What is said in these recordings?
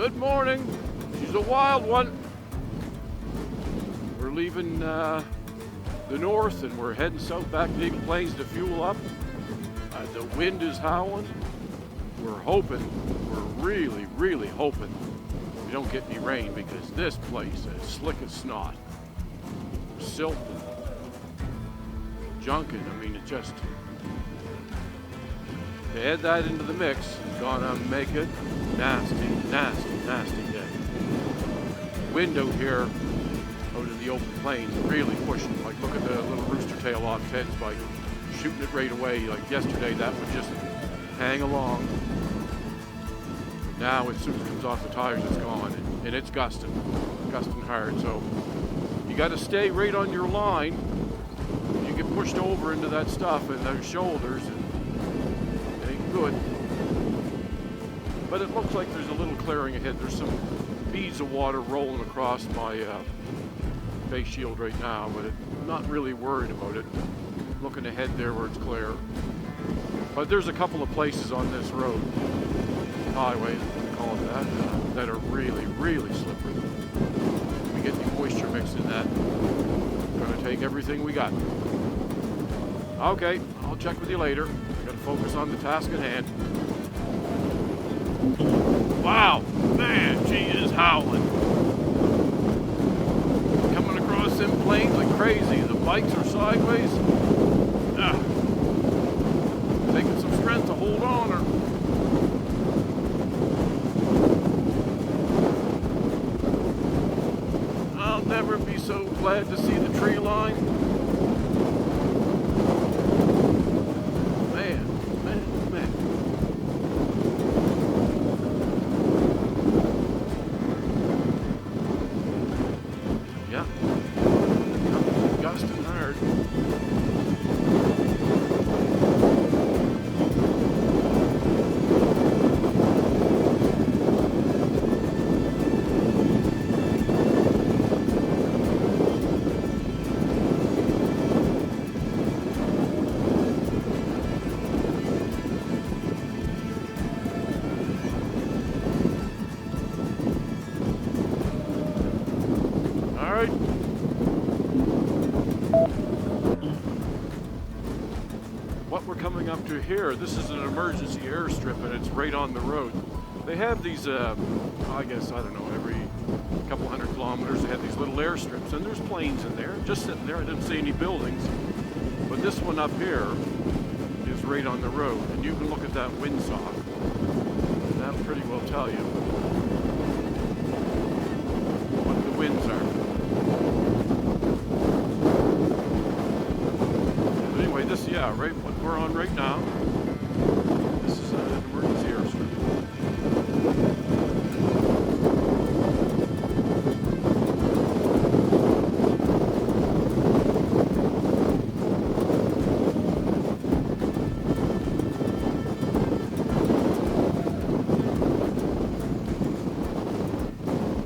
Good morning. She's a wild one. We're leaving the north and we're heading south back to Eagle Plains to fuel up. The wind is howling. We're really hoping we don't get any rain because this place is slick as snot. Silt and junking. I mean, it just... To add that into the mix, it's gonna make it nasty day. Window here out in the open plains really pushing. Like, look at the little rooster tail off Ted's bike, shooting it right away. Like yesterday, that would just hang along. Now, as soon as it comes off the tires, it's gone, and it's gusting hard. So you got to stay right on your line. You get pushed over into that stuff and those shoulders, and it ain't good. But it looks like there's a little clearing ahead. There's some beads of water rolling across my face shield right now, but I'm not really worried about it. Looking ahead there where it's clear. But there's a couple of places on this road, highway, we call it that are really slippery. If we get any moisture mixed in that, we're going to take everything we got. Okay, I'll check with you later. I got to focus on the task at hand. Wow, man, she is howling. Coming across them plains like crazy. The bikes are sideways. Taking some strength to hold on her. I'll never be so glad to see the tree line. Man. Yeah. Gusting hard. What we're coming up to here, this is an emergency airstrip and it's right on the road. They have these, I guess, I don't know, every couple hundred kilometers they have these little airstrips, and there's planes in there, just sitting there. I didn't see any buildings. But this one up here is right on the road, and you can look at that windsock. That'll pretty well tell you what the winds are. Right, what we're on right now, this is an emergency airstrip.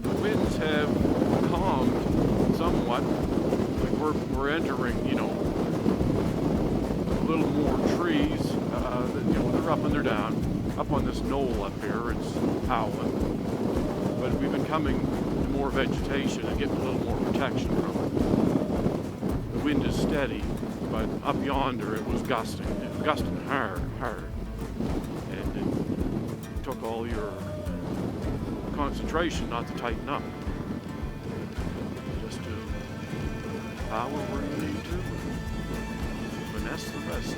The winds have calmed somewhat. Like we're entering, a little more trees, they're up and they're down. Up on this knoll up here, it's howling. But we've been coming to more vegetation and getting a little more protection from it. The wind is steady, but up yonder it was gusting. It was gusting hard. And it took all your concentration not to tighten up. Just to power where you need to. Finesse the rest.